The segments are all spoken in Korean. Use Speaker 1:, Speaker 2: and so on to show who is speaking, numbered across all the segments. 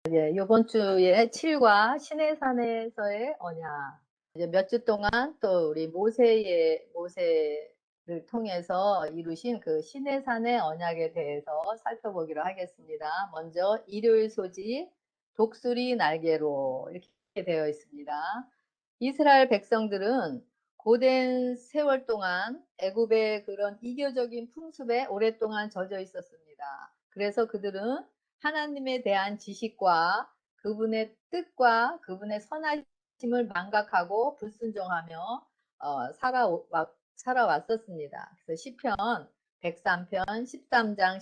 Speaker 1: 예, 이번 주에 7과 시내산에서의 언약. 이제 몇 주 동안 또 우리 모세를 통해서 이루신 그 시내산의 언약에 대해서 살펴보기로 하겠습니다. 먼저 일요일 소식, 독수리 날개로 이렇게 되어 있습니다. 이스라엘 백성들은 고된 세월 동안 애굽의 그런 이교적인 풍습에 오랫동안 젖어 있었습니다. 그래서 그들은 하나님에 대한 지식과 그분의 뜻과 그분의 선하심을 망각하고 불순종하며 살아왔었습니다. 그래서 시편 103편 13장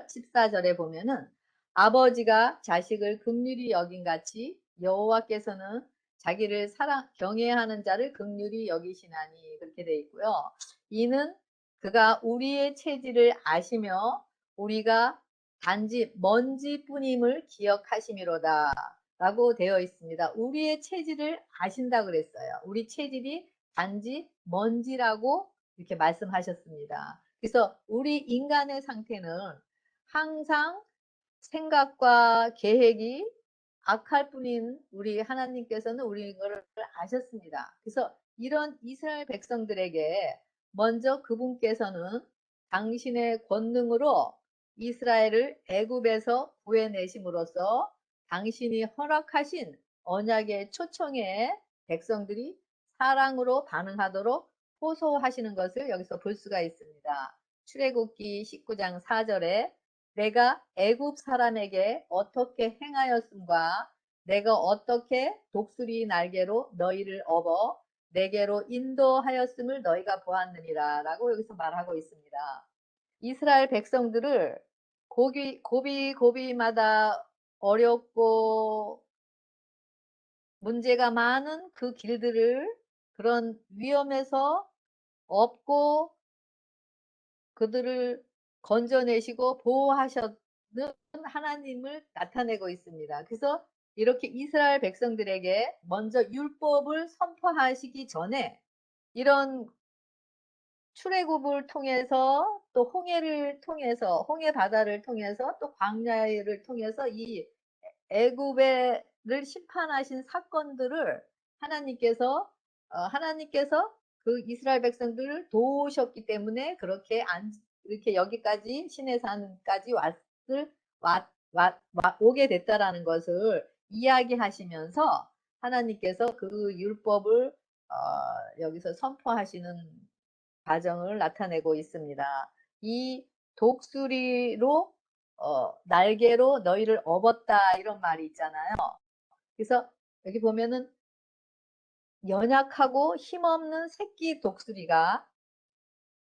Speaker 1: 14절 보면은 아버지가 자식을 긍휼히 여긴 같이 여호와께서는 자기를 경외하는 자를 긍휼히 여기시나니, 그렇게 되어 있고요. 이는 그가 우리의 체질을 아시며 우리가 단지 먼지뿐임을 기억하심이로다 라고 되어 있습니다. 우리의 체질을 아신다 그랬어요. 우리 체질이 단지 먼지라고 이렇게 말씀하셨습니다. 그래서 우리 인간의 상태는 항상 생각과 계획이 악할 뿐인 우리 하나님께서는 우리 이거를 아셨습니다. 그래서 이런 이스라엘 백성들에게 먼저 그분께서는 당신의 권능으로 이스라엘을 애굽에서 구해내심으로써 당신이 허락하신 언약의 초청에 백성들이 사랑으로 반응하도록 호소하시는 것을 여기서 볼 수가 있습니다. 출애굽기 19장 4절에 내가 애굽 사람에게 어떻게 행하였음과 내가 어떻게 독수리 날개로 너희를 업어 내게로 인도하였음을 너희가 보았느니라 라고 여기서 말하고 있습니다. 이스라엘 백성들을 고비고비마다 어렵고 문제가 많은 그 길들을 그런 위험에서 업고 그들을 건져내시고 보호하셨는 하나님을 나타내고 있습니다. 그래서 이렇게 이스라엘 백성들에게 먼저 율법을 선포하시기 전에 이런 출애굽을 통해서 또 홍해를 통해서 홍해 바다를 통해서 또 광야를 통해서 이 애굽을 심판하신 사건들을 하나님께서 그 이스라엘 백성들을 도우셨기 때문에 그렇게 이렇게 여기까지 시내산까지 오게 됐다라는 것을 이야기하시면서 하나님께서 그 율법을 여기서 선포하시는 과정을 나타내고 있습니다. 이 독수리로 날개로 너희를 업었다 이런 말이 있잖아요. 그래서 여기 보면은 연약하고 힘없는 새끼 독수리가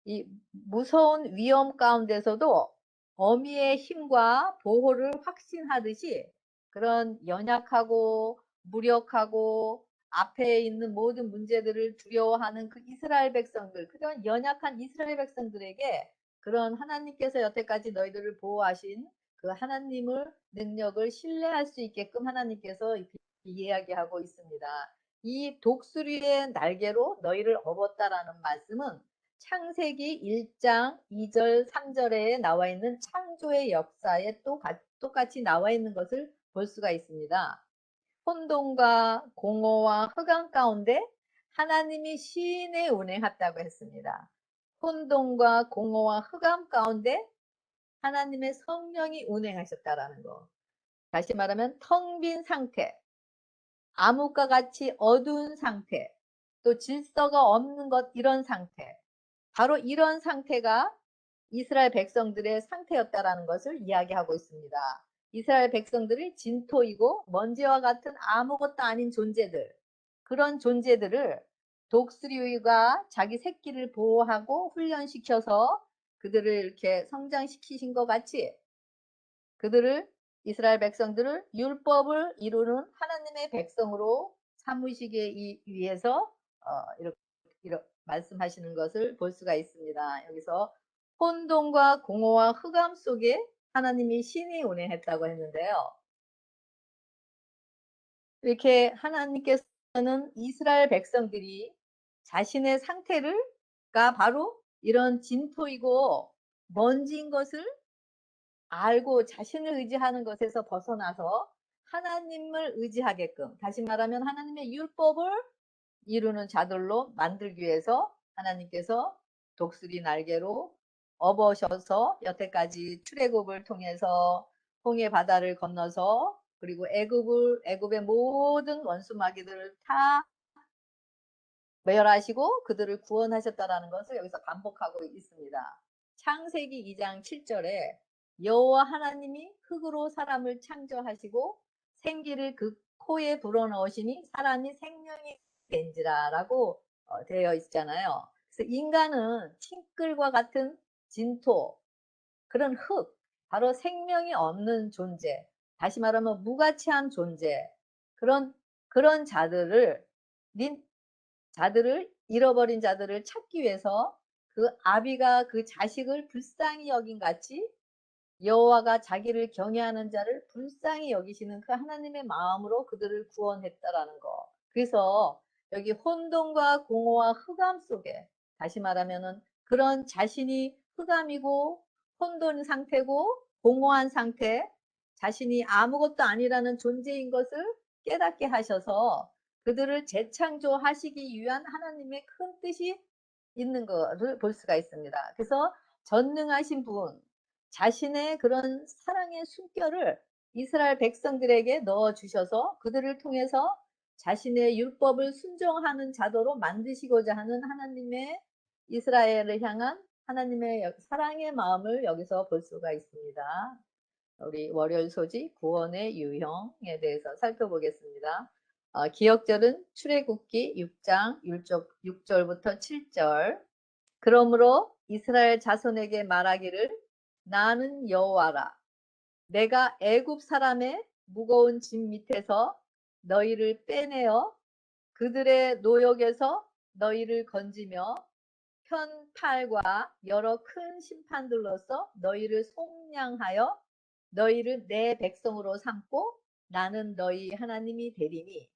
Speaker 1: 이 무서운 위험 가운데서도 어미의 힘과 보호를 확신하듯이 그런 연약하고 무력하고 앞에 있는 모든 문제들을 두려워하는 그 이스라엘 백성들, 그런 연약한 이스라엘 백성들에게 그런 하나님께서 여태까지 너희들을 보호하신 그 하나님을 능력을 신뢰할 수 있게끔 하나님께서 이야기하고 있습니다. 이 독수리의 날개로 너희를 업었다라는 말씀은 창세기 1장 2절 3절에 나와 있는 창조의 역사에 또 똑같이 나와 있는 것을 볼 수가 있습니다. 혼돈과 공허와 흑암 가운데 하나님이 시인의 운행했다고 했습니다. 혼돈과 공허와 흑암 가운데 하나님의 성령이 운행하셨다라는 거. 다시 말하면 텅 빈 상태, 암흑과 같이 어두운 상태, 또 질서가 없는 것, 이런 상태. 바로 이런 상태가 이스라엘 백성들의 상태였다라는 것을 이야기하고 있습니다. 이스라엘 백성들이 진토이고 먼지와 같은 아무것도 아닌 존재들, 그런 존재들을 독수리가 자기 새끼를 보호하고 훈련시켜서 그들을 이렇게 성장시키신 것 같이 그들을 이스라엘 백성들을 율법을 이루는 하나님의 백성으로 삼으시기 위해서 이렇게 말씀하시는 것을 볼 수가 있습니다. 여기서 혼돈과 공허와 흑암 속에 하나님이 신이 운행했다고 했는데요. 이렇게 하나님께서는 이스라엘 백성들이 자신의 상태가 바로 이런 진토이고 먼지인 것을 알고 자신을 의지하는 것에서 벗어나서 하나님을 의지하게끔, 다시 말하면 하나님의 율법을 이루는 자들로 만들기 위해서 하나님께서 독수리 날개로 업으셔서 여태까지 출애굽을 통해서 홍해 바다를 건너서 그리고 애굽의 모든 원수 마귀들을 다 멸하시고 그들을 구원하셨다라는 것을 여기서 반복하고 있습니다. 창세기 2장 7절에 여호와 하나님이 흙으로 사람을 창조하시고 생기를 그 코에 불어넣으시니 사람이 생명이 된지라 라고 되어 있잖아요. 그래서 인간은 팅끌과 같은 진토, 그런 흙, 바로 생명이 없는 존재, 다시 말하면 무가치한 존재, 그런 자들을 잃어버린 자들을 찾기 위해서 그 아비가 그 자식을 불쌍히 여긴 같이 여호와가 자기를 경외하는 자를 불쌍히 여기시는 그 하나님의 마음으로 그들을 구원했다라는 거. 그래서 여기 혼돈과 공허와 흑암 속에, 다시 말하면은 그런 자신이 흑암이고 혼돈 상태고 공허한 상태, 자신이 아무것도 아니라는 존재인 것을 깨닫게 하셔서 그들을 재창조하시기 위한 하나님의 큰 뜻이 있는 것을 볼 수가 있습니다. 그래서 전능하신 분, 자신의 그런 사랑의 숨결을 이스라엘 백성들에게 넣어 주셔서 그들을 통해서 자신의 율법을 순종하는 자도로 만드시고자 하는 하나님의 이스라엘을 향한 하나님의 사랑의 마음을 여기서 볼 수가 있습니다. 우리 월요일 소지 구원의 유형에 대해서 살펴보겠습니다. 기억절은 출애굽기 6장 6절부터 7절. 그러므로 이스라엘 자손에게 말하기를 나는 여호와라. 내가 애굽 사람의 무거운 짐 밑에서 너희를 빼내어 그들의 노역에서 너희를 건지며 편팔과 여러 큰 심판들로서 너희를 속량하여 너희를 내 백성으로 삼고 나는 너희 하나님이 되리니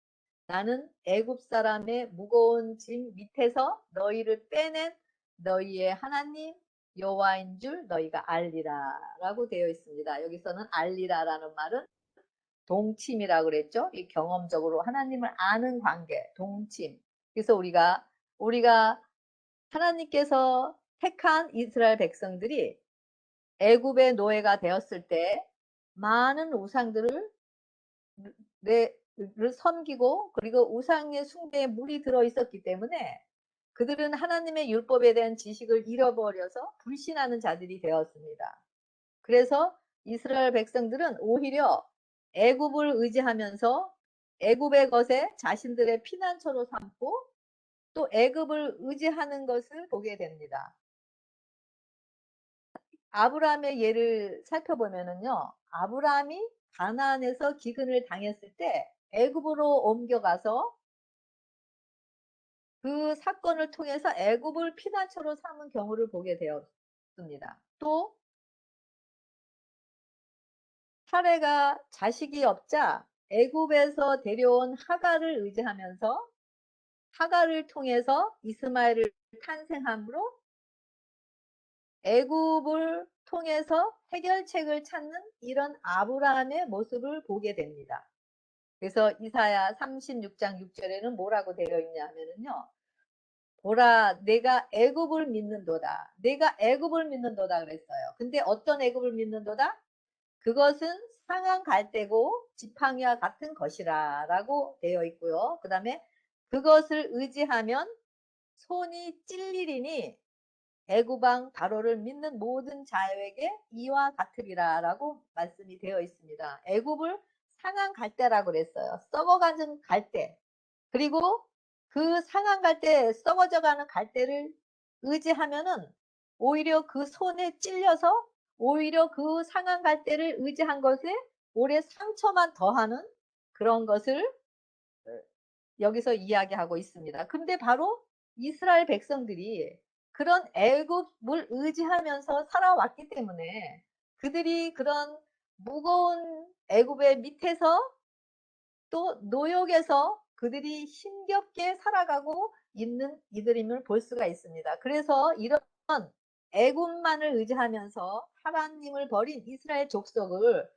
Speaker 1: 나는 애굽 사람의 무거운 짐 밑에서 너희를 빼낸 너희의 하나님 여호와인 줄 너희가 알리라 라고 되어 있습니다. 여기서는 알리라라는 말은 동침이라고 그랬죠. 이 경험적으로 하나님을 아는 관계, 동침. 그래서 우리가 하나님께서 택한 이스라엘 백성들이 애굽의 노예가 되었을 때 많은 우상들을 섬기고 그리고 우상의 숭배에 물이 들어 있었기 때문에 그들은 하나님의 율법에 대한 지식을 잃어버려서 불신하는 자들이 되었습니다. 그래서 이스라엘 백성들은 오히려 애굽을 의지하면서 애굽의 것에 자신들의 피난처로 삼고 또 애굽을 의지하는 것을 보게 됩니다. 아브라함의 예를 살펴보면은요, 아브라함이 가나안에서 기근을 당했을 때 애굽으로 옮겨가서 그 사건을 통해서 애굽을 피난처로 삼은 경우를 보게 되었습니다. 또 사레가 자식이 없자 애굽에서 데려온 하갈을 의지하면서 하갈을 통해서 이스마엘을 탄생함으로 애굽을 통해서 해결책을 찾는 이런 아브라함의 모습을 보게 됩니다. 그래서 이사야 36장 6절에는 뭐라고 되어 있냐 하면은요. 보라 내가 애굽을 믿는도다. 내가 애굽을 믿는도다 그랬어요. 근데 어떤 애굽을 믿는도다? 그것은 상한 갈대고 지팡이와 같은 것이라 라고 되어 있고요. 그 다음에 그것을 의지하면 손이 찔리리니 애굽왕 바로를 믿는 모든 자에게 이와 같으리라 라고 말씀이 되어 있습니다. 애굽을 상한 갈대라고 그랬어요. 썩어가는 갈대. 그리고 그 상한 갈대, 썩어져가는 갈대를 의지하면은 오히려 그 손에 찔려서 오히려 그 상한 갈대를 의지한 것에 오래 상처만 더하는 그런 것을 여기서 이야기하고 있습니다. 근데 바로 이스라엘 백성들이 그런 애굽을 의지하면서 살아왔기 때문에 그들이 그런 무거운 애굽의 밑에서 또 노역에서 그들이 힘겹게 살아가고 있는 이들임을 볼 수가 있습니다. 그래서 이런 애굽만을 의지하면서 하나님을 버린 이스라엘 족속을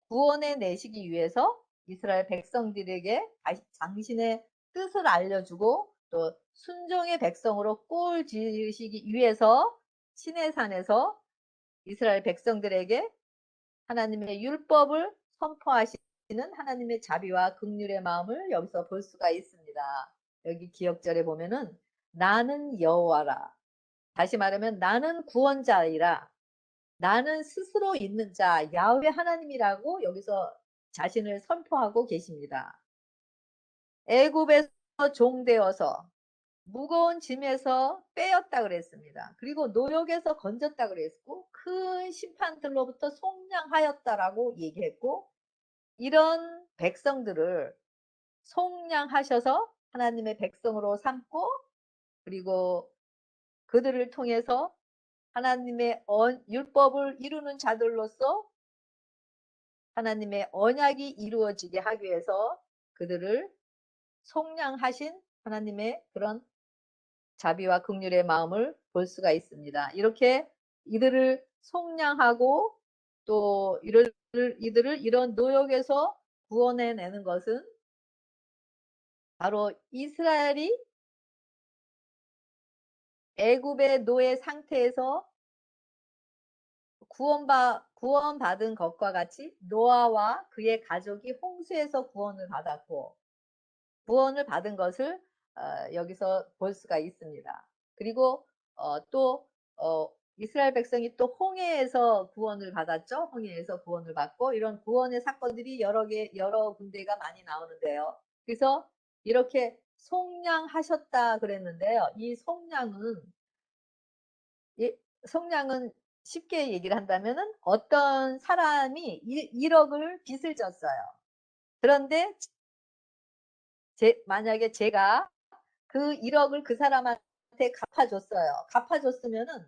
Speaker 1: 구원해 내시기 위해서 이스라엘 백성들에게 다시 당신의 뜻을 알려주고 또 순종의 백성으로 꼴 지으시기 위해서 시내산에서 이스라엘 백성들에게 하나님의 율법을 선포하시는 하나님의 자비와 긍휼의 마음을 여기서 볼 수가 있습니다. 여기 기억절에 보면은 나는 여호와라. 다시 말하면 나는 구원자이라. 나는 스스로 있는 자 야훼 하나님이라고 여기서 자신을 선포하고 계십니다. 애굽에서 종되어서 무거운 짐에서 빼었다 그랬습니다. 그리고 노역에서 건졌다 그랬고 큰 심판들로부터 속량하였다라고 얘기했고 이런 백성들을 속량하셔서 하나님의 백성으로 삼고 그리고 그들을 통해서 하나님의 율법을 이루는 자들로서 하나님의 언약이 이루어지게 하기 위해서 그들을 속량하신 하나님의 그런 자비와 긍휼의 마음을 볼 수가 있습니다. 이렇게 이들을 속량하고 또 이들을 이런 노역에서 구원해내는 것은 바로 이스라엘이 애굽의 노예 상태에서 구원받은 것과 같이 노아와 그의 가족이 홍수에서 구원을 받았고 구원을 받은 것을 여기서 볼 수가 있습니다. 그리고 또 이스라엘 백성이 또 홍해에서 구원을 받았죠. 홍해에서 구원을 받고 이런 구원의 사건들이 여러 군데가 많이 나오는데요. 그래서 이렇게 속량하셨다 그랬는데요. 이 속량은 쉽게 얘기를 한다면은 어떤 사람이 1억을 빚을 졌어요. 그런데 만약에 제가 그 1억을 그 사람한테 갚아줬어요. 갚아줬으면은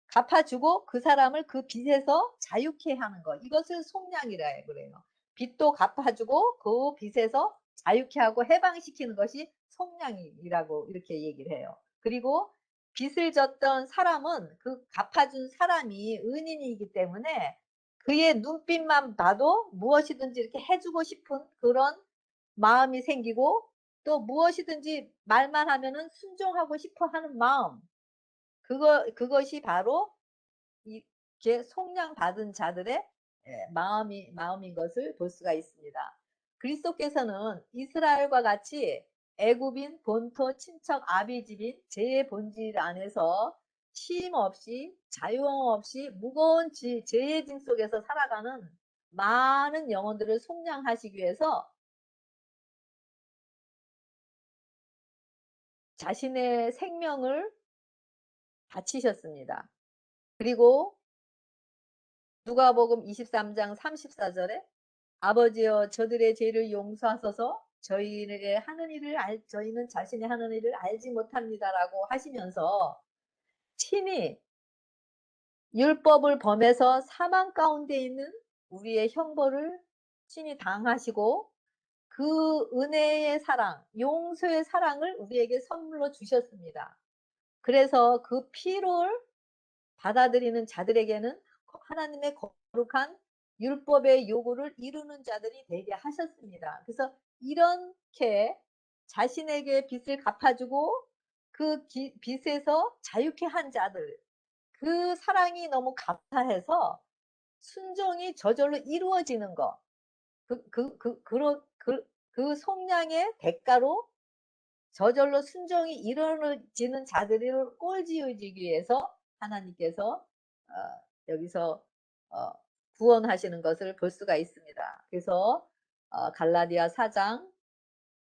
Speaker 1: 갚아주고 그 사람을 그 빚에서 자유케 하는 거. 이것을 속량이라 그래요. 빚도 갚아주고 그 빚에서 자유케 하고 해방시키는 것이 속량이라고 이렇게 얘기를 해요. 그리고 빚을 졌던 사람은 그 갚아준 사람이 은인이기 때문에 그의 눈빛만 봐도 무엇이든지 이렇게 해주고 싶은 그런 마음이 생기고 또 무엇이든지 말만 하면은 순종하고 싶어 하는 마음. 그것이 바로 이렇게 속량받은 자들의 마음인 것을 볼 수가 있습니다. 그리스도께서는 이스라엘과 같이 애굽인 본토 친척 아비집인 제 본질 안에서 쉼 없이 자유 없이 무거운 죄의 짐 속에서 살아가는 많은 영혼들을 속량하시기 위해서 자신의 생명을 바치셨습니다. 그리고 누가복음 23장 34절에 아버지여 저들의 죄를 용서하소서 저희는 자신이 하는 일을 알지 못합니다라고 하시면서 친히 율법을 범해서 사망 가운데 있는 우리의 형벌을 친히 당하시고 그 은혜의 사랑, 용서의 사랑을 우리에게 선물로 주셨습니다. 그래서 그 피를 받아들이는 자들에게는 하나님의 거룩한 율법의 요구를 이루는 자들이 되게 하셨습니다. 그래서 이렇게 자신에게 빚을 갚아주고 그 빚에서 자유케 한 자들, 그 사랑이 너무 감사해서 순종이 저절로 이루어지는 것, 그 속량의 대가로 저절로 순종이 이루어지는 자들을 꼴지어지기 위해서 하나님께서 여기서 어, 구원하시는 것을 볼 수가 있습니다. 그래서 갈라디아 4장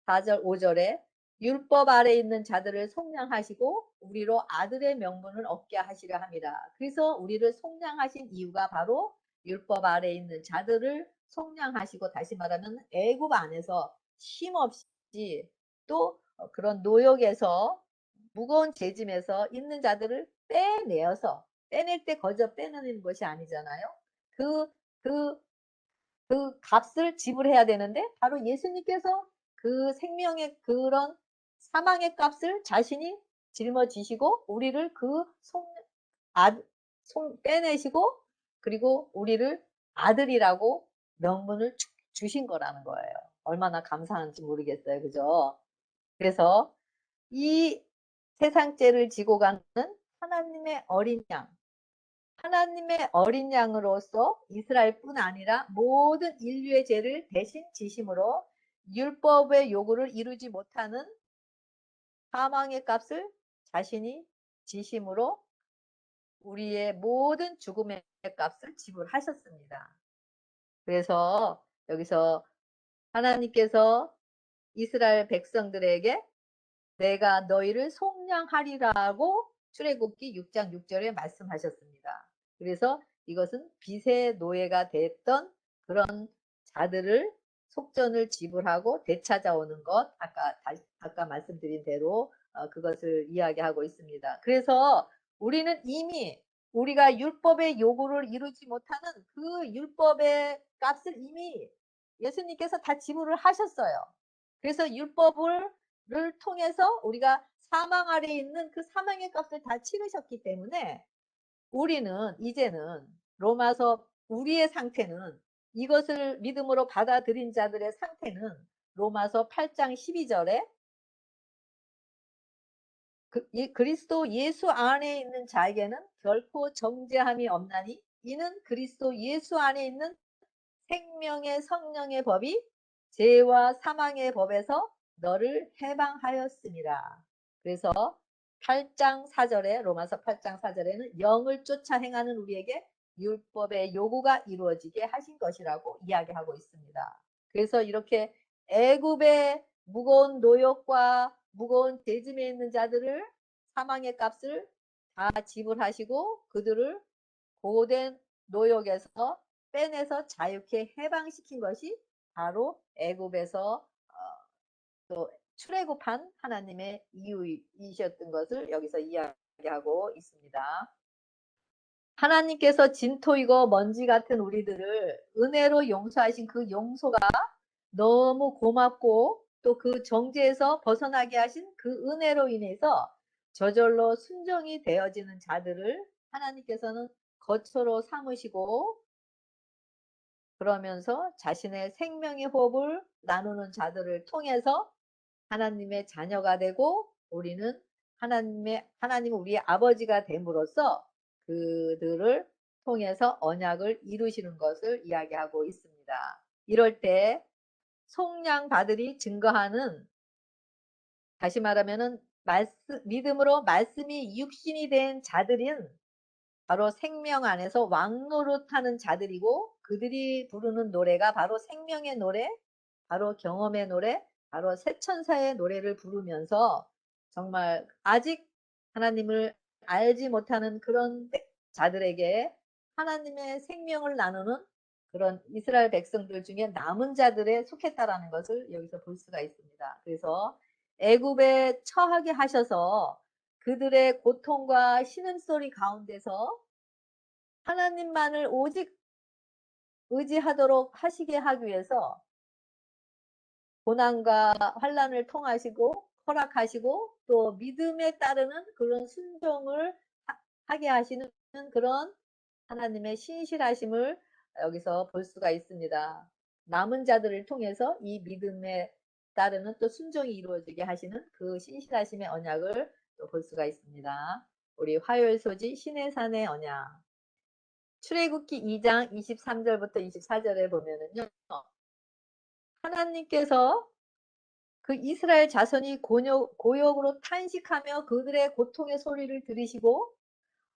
Speaker 1: 4절 5절에 율법 아래 있는 자들을 속량하시고 우리로 아들의 명분을 얻게 하시려 합니다. 그래서 우리를 속량하신 이유가 바로 율법 아래 있는 자들을 속량하시고 다시 말하면 애굽 안에서 쉼없이 또 그런 노역에서 무거운 죄짐에서 있는 자들을 빼낼 때 거저 빼내는 것이 아니잖아요. 그, 그, 그 값을 지불해야 되는데 바로 예수님께서 그 생명의 그런 사망의 값을 자신이 짊어지시고 우리를 그 빼내시고 그리고 우리를 아들이라고 명분을 주신 거라는 거예요. 얼마나 감사한지 모르겠어요. 그죠? 그래서 이 세상 죄를 지고 가는 하나님의 어린 양, 하나님의 어린 양으로서 이스라엘뿐 아니라 모든 인류의 죄를 대신 지심으로 율법의 요구를 이루지 못하는 사망의 값을 자신이 지심으로 우리의 모든 죽음의 값을 지불하셨습니다. 그래서 여기서 하나님께서 이스라엘 백성들에게 내가 너희를 속량하리라고 출애굽기 6장 6절에 말씀하셨습니다. 그래서 이것은 빚의 노예가 됐던 그런 자들을 속전을 지불하고 되찾아오는 것, 아까 말씀드린 대로 그것을 이야기하고 있습니다. 그래서 우리는 이미 우리가 율법의 요구를 이루지 못하는 그 율법의 값을 이미 예수님께서 다 지불을 하셨어요. 그래서 율법을 통해서 우리가 사망 아래에 있는 그 사망의 값을 다 치르셨기 때문에 우리는 이제는 로마서 우리의 상태는 이것을 믿음으로 받아들인 자들의 상태는 로마서 8장 12절에 그리스도 예수 안에 있는 자에게는 결코 정죄함이 없나니 이는 그리스도 예수 안에 있는 생명의 성령의 법이 죄와 사망의 법에서 너를 해방하였습니다. 그래서 8장 4절에 로마서 8장 4절에는 영을 쫓아 행하는 우리에게 율법의 요구가 이루어지게 하신 것이라고 이야기하고 있습니다. 그래서 이렇게 애굽의 무거운 노역과 무거운 죄짐에 있는 자들을 사망의 값을 다 지불하시고 그들을 고된 노역에서 빼내서 자유케 해방시킨 것이 바로 애굽에서 또 출애굽한 하나님의 이유이셨던 것을 여기서 이야기하고 있습니다. 하나님께서 진토이고 먼지 같은 우리들을 은혜로 용서하신 그 용서가 너무 고맙고 또 그 정죄에서 벗어나게 하신 그 은혜로 인해서 저절로 순종이 되어지는 자들을 하나님께서는 거처로 삼으시고 그러면서 자신의 생명의 호흡을 나누는 자들을 통해서 하나님의 자녀가 되고 우리는 하나님 우리의 아버지가 됨으로써 그들을 통해서 언약을 이루시는 것을 이야기하고 있습니다. 이럴 때 속량 받으리 증거하는 다시 말하면은 믿음으로 말씀이 육신이 된 자들은 바로 생명 안에서 왕노릇하는 자들이고 그들이 부르는 노래가 바로 생명의 노래, 바로 경험의 노래, 바로 새천사의 노래를 부르면서 정말 아직 하나님을 알지 못하는 그런 자들에게 하나님의 생명을 나누는 그런 이스라엘 백성들 중에 남은 자들에 속했다라는 것을 여기서 볼 수가 있습니다. 그래서 애굽에 처하게 하셔서 그들의 고통과 신음소리 가운데서 하나님만을 오직 의지하도록 하시게 하기 위해서 고난과 환난을 통하시고 허락하시고 또 믿음에 따르는 그런 순종을 하게 하시는 그런 하나님의 신실하심을 여기서 볼 수가 있습니다. 남은 자들을 통해서 이 믿음에 따르는 또 순종이 이루어지게 하시는 그 신실하심의 언약을 또 볼 수가 있습니다. 우리 화요일 소지 신의 산의 언약 출애굽기 2장 23절부터 24절에 보면은요. 하나님께서 그 이스라엘 자손이 고역으로 탄식하며 그들의 고통의 소리를 들으시고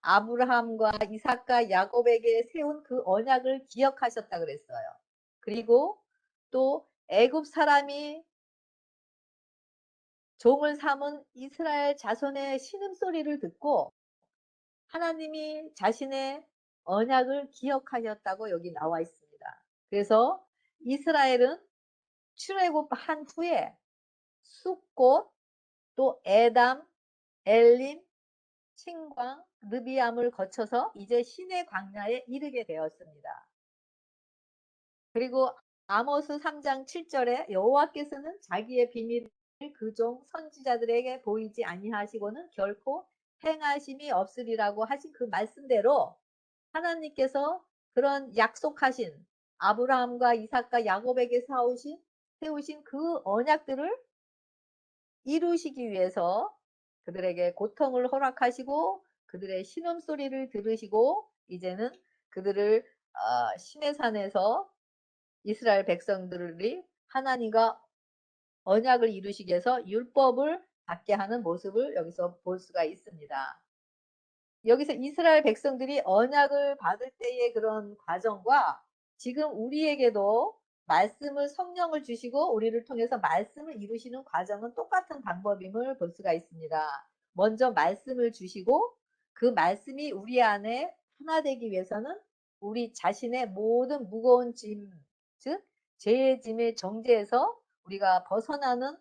Speaker 1: 아브라함과 이삭과 야곱에게 세운 그 언약을 기억하셨다 그랬어요. 그리고 또 애굽 사람이 종을 삼은 이스라엘 자손의 신음소리를 듣고 하나님이 자신의 언약을 기억하셨다고 여기 나와 있습니다. 그래서 이스라엘은 출애굽한 후에 숫꽃, 또 에담, 엘림, 친광, 르비암을 거쳐서 이제 시내 광야에 이르게 되었습니다. 그리고 아모스 3장 7절에 여호와께서는 자기의 비밀을 그 종 선지자들에게 보이지 아니하시고는 결코 행하심이 없으리라고 하신 그 말씀대로 하나님께서 그런 약속하신 아브라함과 이삭과 야곱에게 세우신 그 언약들을 이루시기 위해서 그들에게 고통을 허락하시고 그들의 신음소리를 들으시고 이제는 그들을 시내산에서 이스라엘 백성들이 하나님과 언약을 이루시기 위해서 율법을 받게 하는 모습을 여기서 볼 수가 있습니다. 여기서 이스라엘 백성들이 언약을 받을 때의 그런 과정과 지금 우리에게도 말씀을 성령을 주시고 우리를 통해서 말씀을 이루시는 과정은 똑같은 방법임을 볼 수가 있습니다. 먼저 말씀을 주시고 그 말씀이 우리 안에 하나 되기 위해서는 우리 자신의 모든 무거운 짐, 즉 죄의 짐의 정죄에서 우리가 벗어나는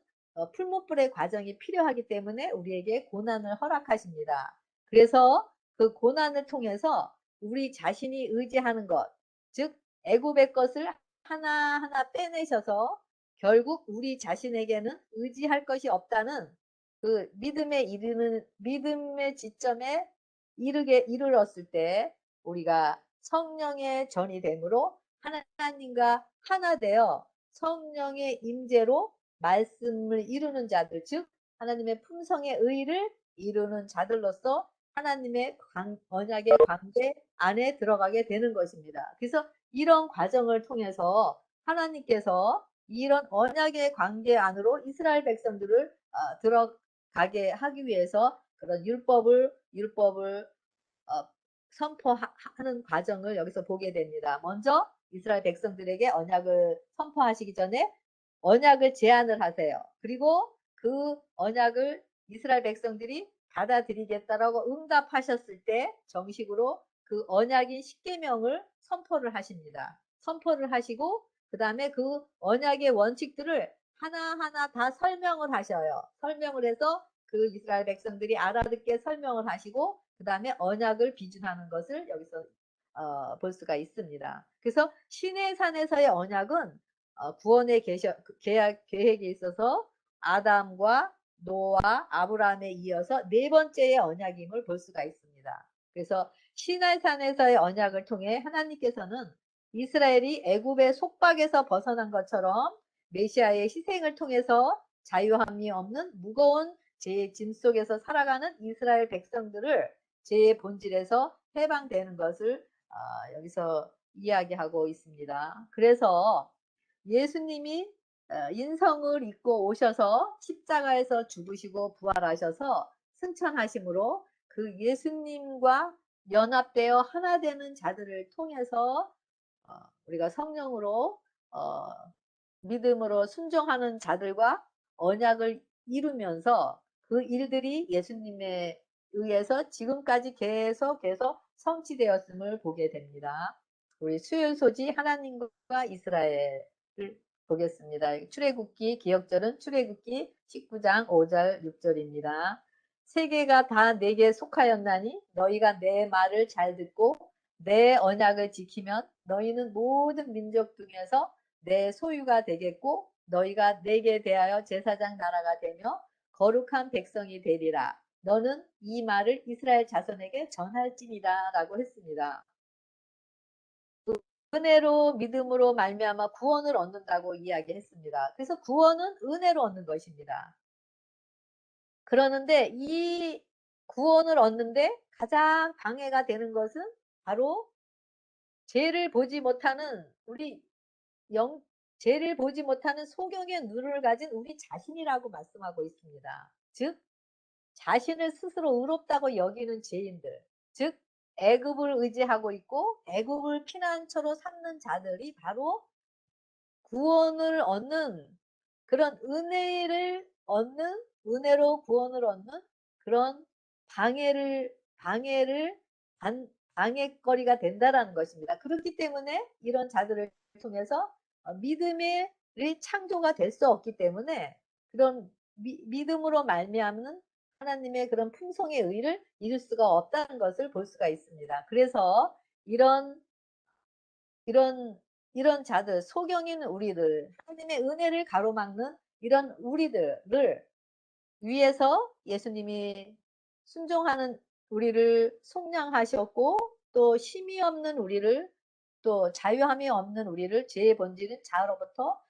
Speaker 1: 풀무불의 과정이 필요하기 때문에 우리에게 고난을 허락하십니다. 그래서 그 고난을 통해서 우리 자신이 의지하는 것, 즉 애굽의 것을 하나하나 빼내셔서 결국 우리 자신에게는 의지할 것이 없다는 그 믿음의 지점에 이르렀을 때 우리가 성령의 전이 되므로 하나님과 하나 되어 성령의 임재로 말씀을 이루는 자들, 즉 하나님의 품성의 의를 이루는 자들로서 하나님의 언약의 관계 안에 들어가게 되는 것입니다. 그래서 이런 과정을 통해서 하나님께서 이런 언약의 관계 안으로 이스라엘 백성들을 들어가게 하기 위해서 그런 율법을 선포하는 과정을 여기서 보게 됩니다. 먼저 이스라엘 백성들에게 언약을 선포하시기 전에 언약을 제안을 하세요. 그리고 그 언약을 이스라엘 백성들이 받아들이겠다라고 응답하셨을 때 정식으로 그 언약인 십계명을 선포를 하십니다. 선포를 하시고 그 다음에 그 언약의 원칙들을 하나하나 다 설명을 하셔요. 설명을 해서 그 이스라엘 백성들이 알아듣게 설명을 하시고 그 다음에 언약을 비준하는 것을 여기서 볼 수가 있습니다. 그래서 시내산에서의 언약은 구원의 계획에 있어서 아담과 노아, 아브라함에 이어서 네 번째의 언약임을 볼 수가 있습니다. 그래서 시내산에서의 언약을 통해 하나님께서는 이스라엘이 애굽의 속박에서 벗어난 것처럼 메시아의 희생을 통해서 자유함이 없는 무거운 죄의 짐 속에서 살아가는 이스라엘 백성들을 죄의 본질에서 해방되는 것을 여기서 이야기하고 있습니다. 그래서 예수님이 인성을 입고 오셔서 십자가에서 죽으시고 부활하셔서 승천하심으로 그 예수님과 연합되어 하나 되는 자들을 통해서 우리가 성령으로 믿음으로 순종하는 자들과 언약을 이루면서 그 일들이 예수님에 의해서 지금까지 계속 성취되었음을 보게 됩니다. 우리 수요일 소지 하나님과 이스라엘을 보겠습니다. 출애굽기 기억절은 출애굽기 19장 5절 6절입니다. 세계가 다 내게 속하였나니 너희가 내 말을 잘 듣고 내 언약을 지키면 너희는 모든 민족 중에서 내 소유가 되겠고 너희가 내게 대하여 제사장 나라가 되며 거룩한 백성이 되리라. 너는 이 말을 이스라엘 자손에게 전할지니라 라고 했습니다. 은혜로 믿음으로 말미암아 구원을 얻는다고 이야기했습니다. 그래서 구원은 은혜로 얻는 것입니다. 그러는데 이 구원을 얻는데 가장 방해가 되는 것은 바로 죄를 보지 못하는 죄를 보지 못하는 소경의 눈을 가진 우리 자신이라고 말씀하고 있습니다. 즉 자신을 스스로 의롭다고 여기는 죄인들, 즉 애굽을 의지하고 있고 애굽을 피난처로 삼는 자들이 바로 구원을 얻는 그런 은혜로 구원을 얻는 그런 방해거리가 된다라는 것입니다. 그렇기 때문에 이런 자들을 통해서 믿음의 창조가 될 수 없기 때문에 그런 믿음으로 말미암는 하나님의 그런 풍성의 의를 이룰 수가 없다는 것을 볼 수가 있습니다. 그래서 이런 자들, 소경인 우리들, 하나님의 은혜를 가로막는 이런 우리들을 위해서 예수님이 순종하는 우리를 속량하셨고 또 쉼이 없는 우리를, 또 자유함이 없는 우리를 죄의 본질인 자아로부터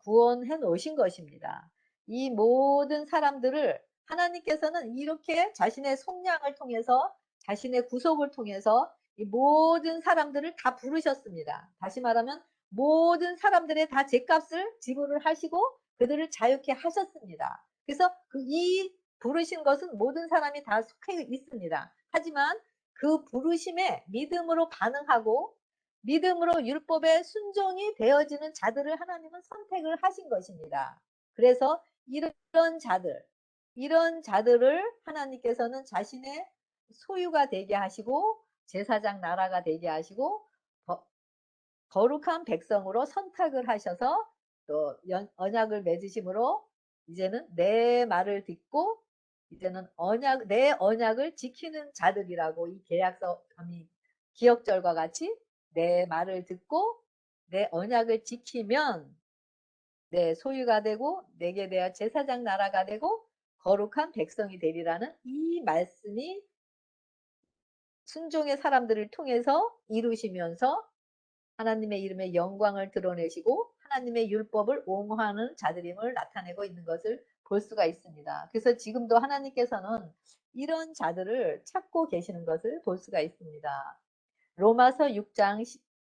Speaker 1: 구원해 놓으신 것입니다. 이 모든 사람들을 하나님께서는 이렇게 자신의 속량을 통해서, 자신의 구속을 통해서 이 모든 사람들을 다 부르셨습니다. 다시 말하면 모든 사람들의 다 죗값을 지불을 하시고 그들을 자유케 하셨습니다. 그래서 이 부르신 것은 모든 사람이 다 속해 있습니다. 하지만 그 부르심에 믿음으로 반응하고 믿음으로 율법에 순종이 되어지는 자들을 하나님은 선택을 하신 것입니다. 그래서 이런 자들을 하나님께서는 자신의 소유가 되게 하시고 제사장 나라가 되게 하시고 거룩한 백성으로 선택을 하셔서 또 언약을 맺으심으로 이제는 내 말을 듣고 이제는 내 언약을 지키는 자들이라고, 이 계약서 기억절과 같이 내 말을 듣고 내 언약을 지키면 내 소유가 되고 내게 대한 제사장 나라가 되고 거룩한 백성이 되리라는 이 말씀이 순종의 사람들을 통해서 이루시면서 하나님의 이름의 영광을 드러내시고 하나님의 율법을 옹호하는 자들임을 나타내고 있는 것을 볼 수가 있습니다. 그래서 지금도 하나님께서는 이런 자들을 찾고 계시는 것을 볼 수가 있습니다. 로마서 6장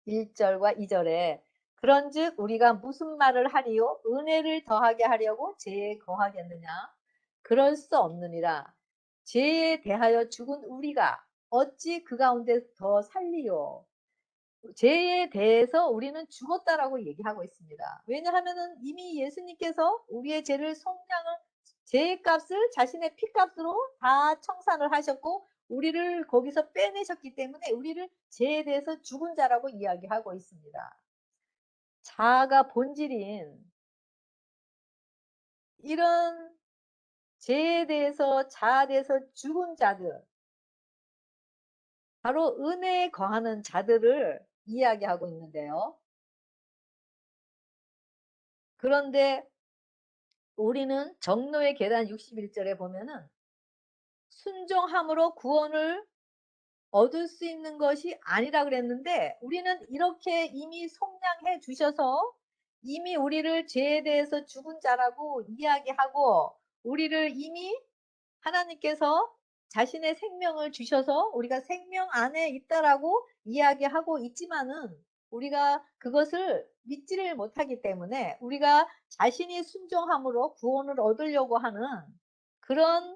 Speaker 1: 1절과 2절에 그런즉 우리가 무슨 말을 하리요? 은혜를 더하게 하려고 죄에 거하겠느냐? 그럴 수 없느니라. 죄에 대하여 죽은 우리가 어찌 그 가운데 더 살리요? 죄에 대해서 우리는 죽었다라고 얘기하고 있습니다. 왜냐하면은 이미 예수님께서 우리의 죄를 죄의 값을 자신의 피값으로 다 청산을 하셨고 우리를 거기서 빼내셨기 때문에 우리를 죄에 대해서 죽은 자라고 이야기하고 있습니다. 자아가 본질인 이런 죄에 대해서, 자아에 대해서 죽은 자들, 바로 은혜에 거하는 자들을 이야기하고 있는데요. 그런데 우리는 정노의 계단 61절에 보면은 순종함으로 구원을 얻을 수 있는 것이 아니라 그랬는데 우리는 이렇게 이미 속량해 주셔서 이미 우리를 죄에 대해서 죽은 자라고 이야기하고 우리를 이미 하나님께서 자신의 생명을 주셔서 우리가 생명 안에 있다라고 이야기하고 있지만은 우리가 그것을 믿지를 못하기 때문에 우리가 자신이 순종함으로 구원을 얻으려고 하는 그런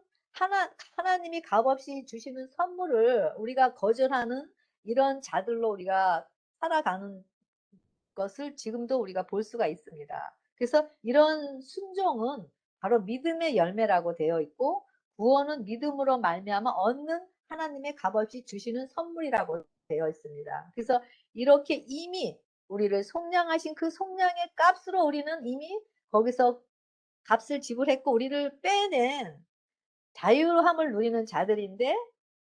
Speaker 1: 하나님이 값없이 주시는 선물을 우리가 거절하는 이런 자들로 우리가 살아가는 것을 지금도 우리가 볼 수가 있습니다. 그래서 이런 순종은 바로 믿음의 열매라고 되어 있고 구원은 믿음으로 말미암아 얻는 하나님의 값없이 주시는 선물이라고 되어 있습니다. 그래서 이렇게 이미 우리를 속량하신 그 속량의 값으로 우리는 이미 거기서 값을 지불했고 우리를 빼낸 자유함을 누리는 자들인데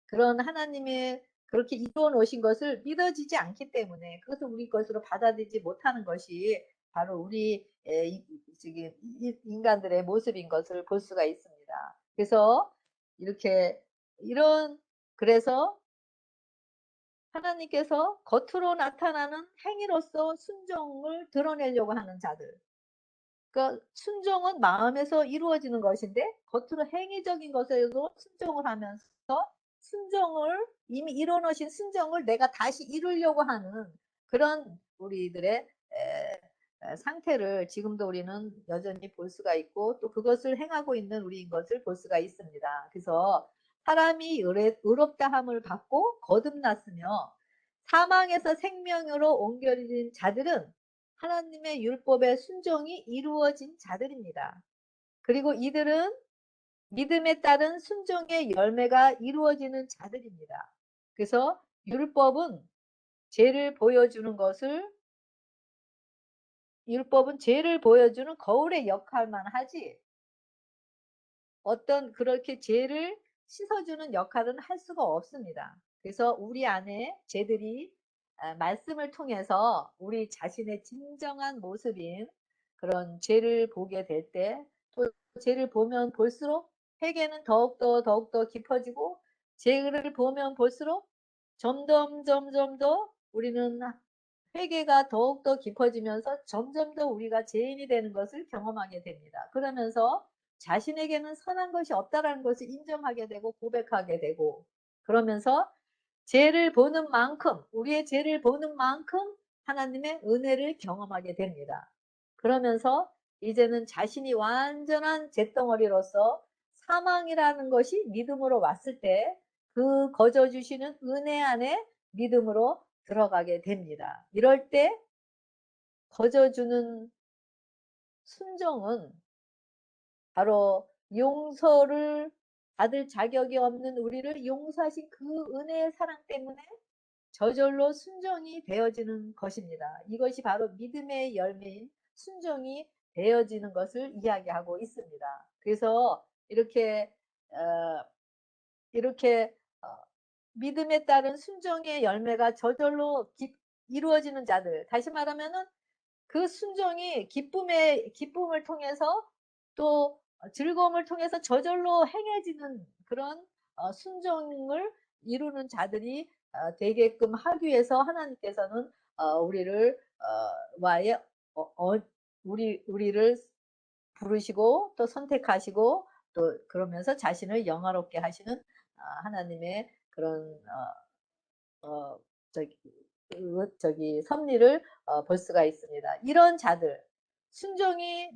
Speaker 1: 그런 하나님의 그렇게 이루어 놓으신 것을 믿어지지 않기 때문에 그것을 우리 것으로 받아들이지 못하는 것이 바로 우리 인간들의 모습인 것을 볼 수가 있습니다. 그래서 이렇게 그래서 하나님께서 겉으로 나타나는 행위로서 순종을 드러내려고 하는 자들, 그러니까 순종은 마음에서 이루어지는 것인데 겉으로 행위적인 것에도 순종을 하면서 이미 이뤄 놓으신 순종을 내가 다시 이루려고 하는 그런 우리들의 상태를 지금도 우리는 여전히 볼 수가 있고 또 그것을 행하고 있는 우리인 것을 볼 수가 있습니다. 그래서 사람이 의롭다함을 받고 거듭났으며 사망에서 생명으로 옮겨진 자들은 하나님의 율법의 순종이 이루어진 자들입니다. 그리고 이들은 믿음에 따른 순종의 열매가 이루어지는 자들입니다. 그래서 율법은 죄를 보여주는 거울의 역할만 하지 어떤 그렇게 죄를 씻어주는 역할은 할 수가 없습니다. 그래서 우리 안에 죄들이 말씀을 통해서 우리 자신의 진정한 모습인 그런 죄를 보게 될 때 또 죄를 보면 볼수록 회개는 더욱더 깊어지고 죄를 보면 볼수록 점점 더 우리는 회개가 더욱더 깊어지면서 점점 더 우리가 죄인이 되는 것을 경험하게 됩니다. 그러면서 자신에게는 선한 것이 없다라는 것을 인정하게 되고 고백하게 되고, 그러면서 죄를 보는 만큼, 우리의 죄를 보는 만큼 하나님의 은혜를 경험하게 됩니다. 그러면서 이제는 자신이 완전한 잿덩어리로서 사망이라는 것이 믿음으로 왔을 때 그 거저 주시는 은혜 안에 믿음으로 들어가게 됩니다. 이럴 때 거저 주는 순종은 바로 용서를 받을 자격이 없는 우리를 용서하신 그 은혜의 사랑 때문에 저절로 순종이 되어지는 것입니다. 이것이 바로 믿음의 열매인 순종이 되어지는 것을 이야기하고 있습니다. 그래서 어, 이렇게 믿음에 따른 순종의 열매가 저절로 이루어지는 자들, 다시 말하면은 그 순종이 기쁨을 통해서 또 즐거움을 통해서 저절로 행해지는 그런 순종을 이루는 자들이 되게끔 하기 위해서 하나님께서는 우리를 와의 우리를 부르시고 또 선택하시고 또 그러면서 자신을 영화롭게 하시는 하나님의 그런 어, 저기, 섭리를 볼 수가 있습니다. 이런 자들,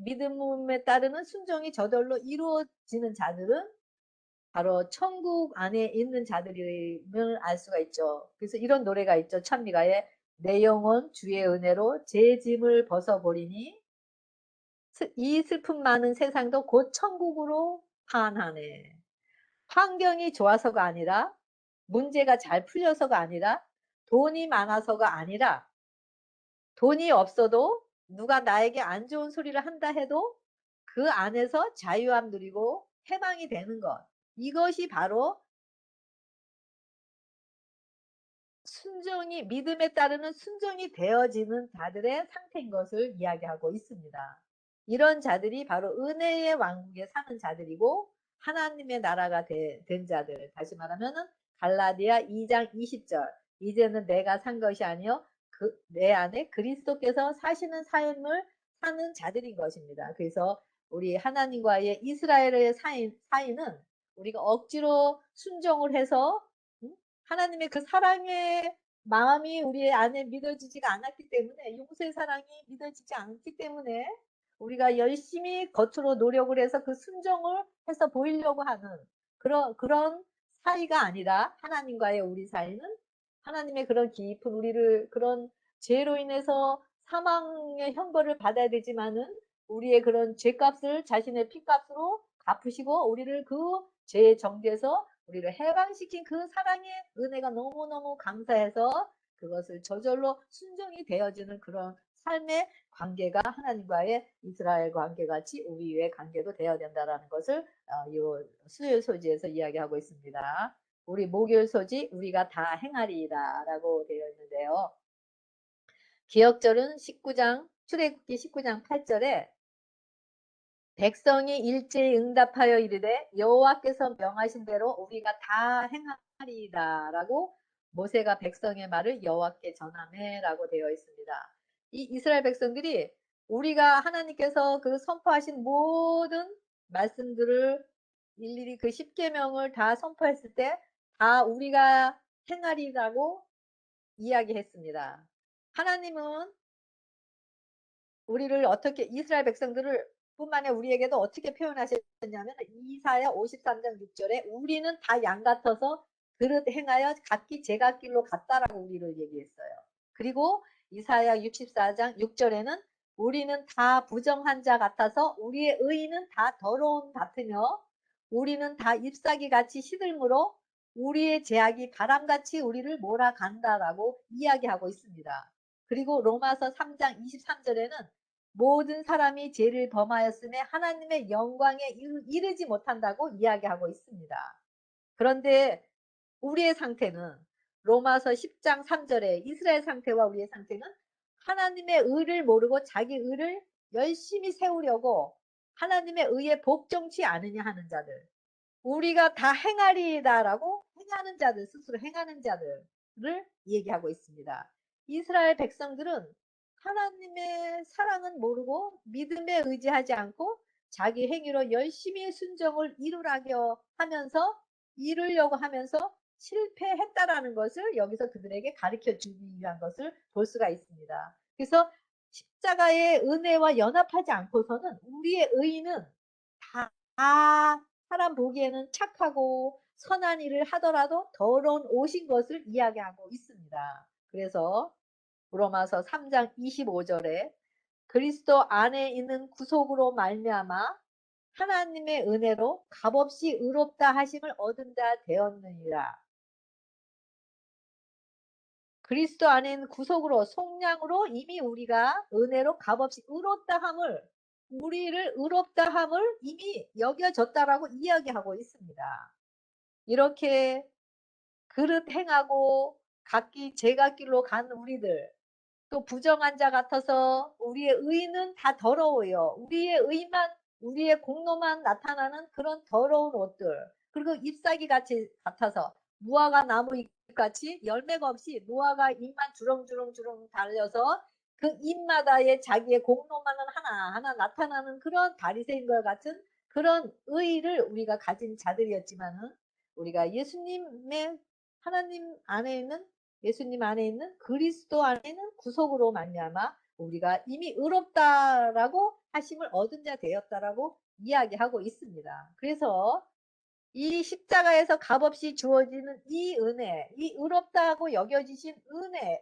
Speaker 1: 믿음에 따르는 순종이 저절로 이루어지는 자들은 바로 천국 안에 있는 자들임을 알 수가 있죠. 그래서 이런 노래가 있죠. 찬미가에 내 영혼 주의 은혜로 제 짐을 벗어버리니 이 슬픔 많은 세상도 곧 천국으로 환하네. 환경이 좋아서가 아니라, 문제가 잘 풀려서가 아니라, 돈이 많아서가 아니라, 돈이 없어도 누가 나에게 안 좋은 소리를 한다 해도 그 안에서 자유함 누리고 해방이 되는 것. 이것이 바로 믿음에 따르는 순종이 되어지는 자들의 상태인 것을 이야기하고 있습니다. 이런 자들이 바로 은혜의 왕국에 사는 자들이고 하나님의 나라가 된 자들. 다시 말하면은 갈라디아 2장 20절. 이제는 내가 산 것이 아니요 내 안에 그리스도께서 사시는 삶을 사는 자들인 것입니다. 그래서 우리 하나님과의 이스라엘의 사이는 우리가 억지로 순종을 해서 하나님의 그 사랑의 마음이 우리 안에 믿어지지가 않았기 때문에, 용서의 사랑이 믿어지지 않기 때문에 우리가 열심히 겉으로 노력을 해서 그 순종을 해서 보이려고 하는 그런 사이가 아니라, 하나님과의 우리 사이는 하나님의 그런 깊은 우리를 그런 죄로 인해서 사망의 형벌을 받아야 되지만은 우리의 그런 죄값을 자신의 피값으로 갚으시고 우리를 그 죄의 정죄에서 우리를 해방시킨 그 사랑의 은혜가 너무너무 감사해서 그것을 저절로 순종이 되어지는 그런 삶의 관계가 하나님과의 이스라엘 관계같이 우리의 관계도 되어야 된다는 것을 이 수요일 소지에서 이야기하고 있습니다. 우리 목요일 소지 우리가 다 행하리이다 라고 되어 있는데요. 기억절은 출애굽기 19장 8절에 백성이 일제히 응답하여 이르되 여호와께서 명하신 대로 우리가 다 행하리이다 라고 모세가 백성의 말을 여호와께 전하매 라고 되어 있습니다. 이 이스라엘 백성들이 우리가 하나님께서 그 선포하신 모든 말씀들을 일일이 그 10계명을 다 선포했을 때 다 우리가 행하리라고 이야기했습니다. 하나님은 우리를 어떻게, 이스라엘 백성들을 뿐만 아니라 우리에게도 어떻게 표현하셨냐면 이사야 53장 6절에 우리는 다 양 같아서 그릇 행하여 각기 제갓길로 갔다라고 우리를 얘기했어요. 그리고 이사야 64장 6절에는 우리는 다 부정한 자 같아서 우리의 의인은 다 더러운 같으며 우리는 다 잎사귀 같이 시들므로 우리의 제약이 바람같이 우리를 몰아간다라고 이야기하고 있습니다. 그리고 로마서 3장 23절에는 모든 사람이 죄를 범하였음에 하나님의 영광에 이르지 못한다고 이야기하고 있습니다. 그런데 우리의 상태는 로마서 10장 3절에 이스라엘 상태와 우리의 상태는 하나님의 의를 모르고 자기 의를 열심히 세우려고 하나님의 의에 복종치 않으냐 하는 자들, 우리가 다 행하리이다라고 행하는 자들, 스스로 행하는 자들, 얘기하고 있습니다. 이스라엘 백성들은 하나님의 사랑은 모르고 믿음에 의지하지 않고 자기 행위로 열심히 순종을 이루려고 하면서 실패했다라는 것을 여기서 그들에게 가르쳐 주기 위한 것을 볼 수가 있습니다. 그래서 십자가의 은혜와 연합하지 않고서는 우리의 의는 다 사람 보기에는 착하고 선한 일을 하더라도 더러운 옷인 것을 이야기하고 있습니다. 그래서 로마서 3장 25절에 그리스도 안에 있는 구속으로 말미암아 하나님의 은혜로 값없이 의롭다 하심을 얻은 자 되었느니라. 그리스도 안에 있는 구속으로 속량으로 이미 우리가 은혜로 값없이 우리를 의롭다 함을 이미 여겨졌다라고 이야기하고 있습니다. 이렇게 그릇 행하고 각기 제각길로 간 우리들, 또 부정한 자 같아서 우리의 의는 다 더러워요. 우리의 공로만 나타나는 그런 더러운 옷들, 그리고 잎사귀 같아서 무화과 나무 잎같이 열매가 없이 무화과 잎만 주렁주렁 달려서 그 잎마다의 자기의 공로만은 하나하나 나타나는 그런 바리새인과 같은 그런 의를 우리가 가진 자들이었지만은, 우리가 예수님 안에 있는 그리스도 안에 있는 구속으로 말미암아 우리가 이미 의롭다라고 하심을 얻은 자 되었다라고 이야기하고 있습니다. 그래서 이 십자가에서 값없이 주어지는 이 은혜, 이 의롭다고 여겨지신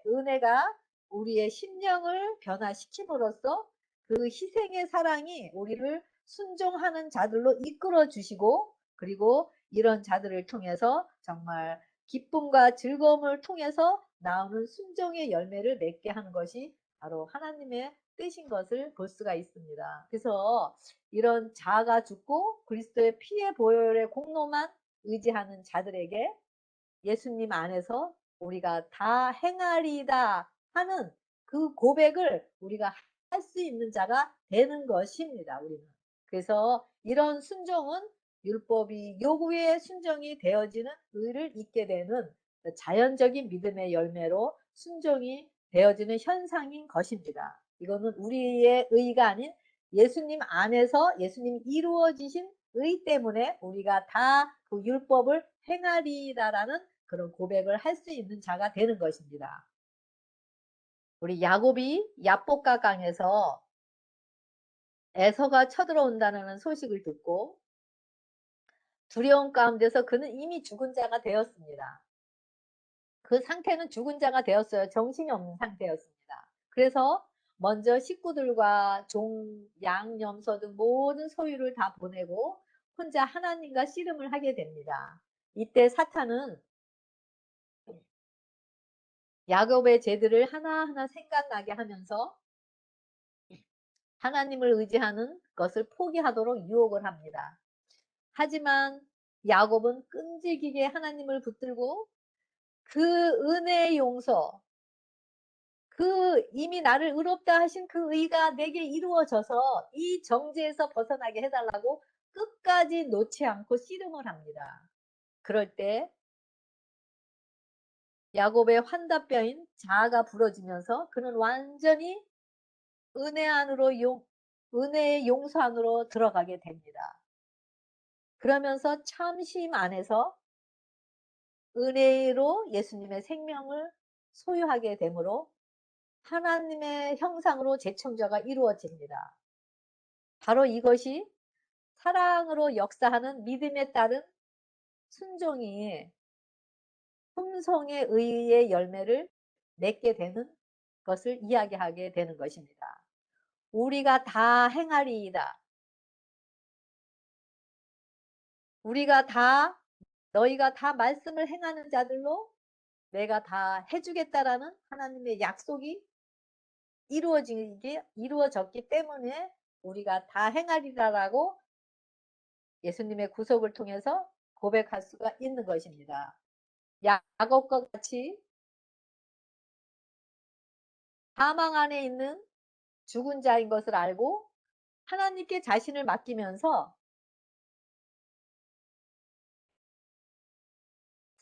Speaker 1: 은혜가 우리의 심령을 변화시킴으로써 그 희생의 사랑이 우리를 순종하는 자들로 이끌어 주시고, 그리고 이런 자들을 통해서 정말 기쁨과 즐거움을 통해서 나오는 순종의 열매를 맺게 하는 것이 바로 하나님의 뜻인 것을 볼 수가 있습니다. 그래서 이런 자아가 죽고 그리스도의 피의 보혈의 공로만 의지하는 자들에게 예수님 안에서 우리가 다 행하리다 하는 그 고백을 우리가 할 수 있는 자가 되는 것입니다. 우리는. 그래서 이런 순종은 율법이 요구의 순종이 되어지는 의를 잊게 되는 자연적인 믿음의 열매로 순종이 되어지는 현상인 것입니다. 이거는 우리의 의가 아닌 예수님 안에서 예수님이 이루어지신 의 때문에 우리가 다 그 율법을 행하리다라는 그런 고백을 할 수 있는 자가 되는 것입니다. 우리 야곱이 야복강 강에서 에서가 쳐들어온다는 소식을 듣고 두려움 가운데서 그는 이미 죽은 자가 되었습니다. 그 상태는 죽은 자가 되었어요. 정신이 없는 상태였습니다. 그래서 먼저 식구들과 종, 양, 염소 등 모든 소유를 다 보내고 혼자 하나님과 씨름을 하게 됩니다. 이때 사탄은 야곱의 죄들을 하나하나 생각나게 하면서 하나님을 의지하는 것을 포기하도록 유혹을 합니다. 하지만 야곱은 끈질기게 하나님을 붙들고 그 은혜의 용서, 그 이미 나를 의롭다 하신 그 의가 내게 이루어져서 이 정죄에서 벗어나게 해달라고 끝까지 놓지 않고 씨름을 합니다. 그럴 때 야곱의 환다뼈인 자아가 부러지면서 그는 완전히 은혜의 용서 안으로 들어가게 됩니다. 그러면서 참심 안에서 은혜로 예수님의 생명을 소유하게 되므로 하나님의 형상으로 재창조가 이루어집니다. 바로 이것이 사랑으로 역사하는 믿음에 따른 순종이 품성의 의의 열매를 맺게 되는 것을 이야기하게 되는 것입니다. 우리가 다 행하리이다. 너희가 다 말씀을 행하는 자들로 내가 다 해주겠다라는 하나님의 약속이 이루어졌기 때문에 우리가 다 행하리라라고 예수님의 구속을 통해서 고백할 수가 있는 것입니다. 야곱과 같이 사망 안에 있는 죽은 자인 것을 알고 하나님께 자신을 맡기면서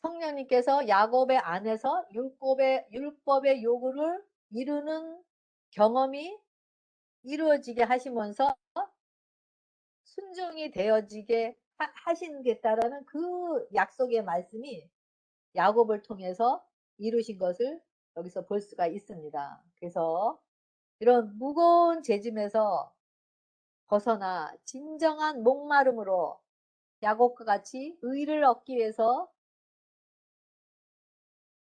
Speaker 1: 성령님께서 야곱의 안에서 율법의 요구를 이루는 경험이 이루어지게 하시면서 순종이 되어지게 하시겠다라는 그 약속의 말씀이 야곱을 통해서 이루신 것을 여기서 볼 수가 있습니다. 그래서 이런 무거운 죄짐에서 벗어나 진정한 목마름으로 야곱과 같이 의를 얻기 위해서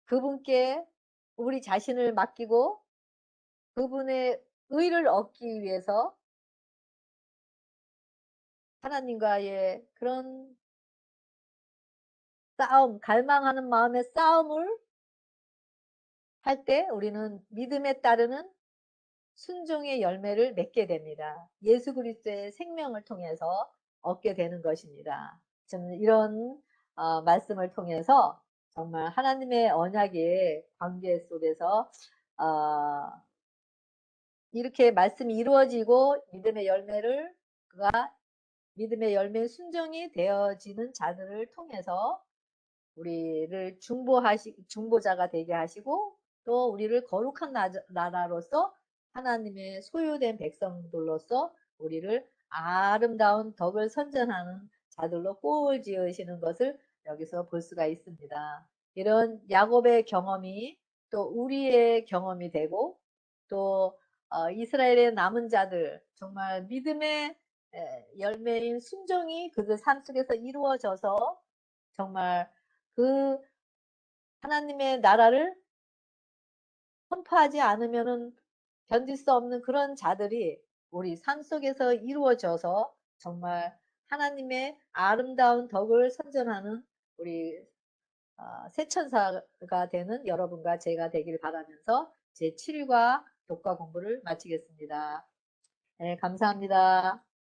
Speaker 1: 그분께 우리 자신을 맡기고 그분의 의를 얻기 위해서 하나님과의 그런 싸움, 갈망하는 마음의 싸움을 할 때 우리는 믿음에 따르는 순종의 열매를 맺게 됩니다. 예수 그리스도의 생명을 통해서 얻게 되는 것입니다. 저는 이런 말씀을 통해서 정말 하나님의 언약의 관계 속에서 이렇게 말씀이 이루어지고 믿음의 열매의 순종이 되어지는 자들을 통해서 우리를 중보자가 되게 하시고 또 우리를 거룩한 나라로서 하나님의 소유된 백성들로서 우리를 아름다운 덕을 선전하는 자들로 꼴 지으시는 것을 여기서 볼 수가 있습니다. 이런 야곱의 경험이 또 우리의 경험이 되고 또 이스라엘의 남은 자들 정말 믿음의 열매인 순종이 그들 삶 속에서 이루어져서 정말 그 하나님의 나라를 선포하지 않으면은 견딜 수 없는 그런 자들이 우리 삶 속에서 이루어져서 정말 하나님의 아름다운 덕을 선전하는 우리 새 천사가 되는 여러분과 제가 되길 바라면서 제 7과 독과 공부를 마치겠습니다. 네, 감사합니다.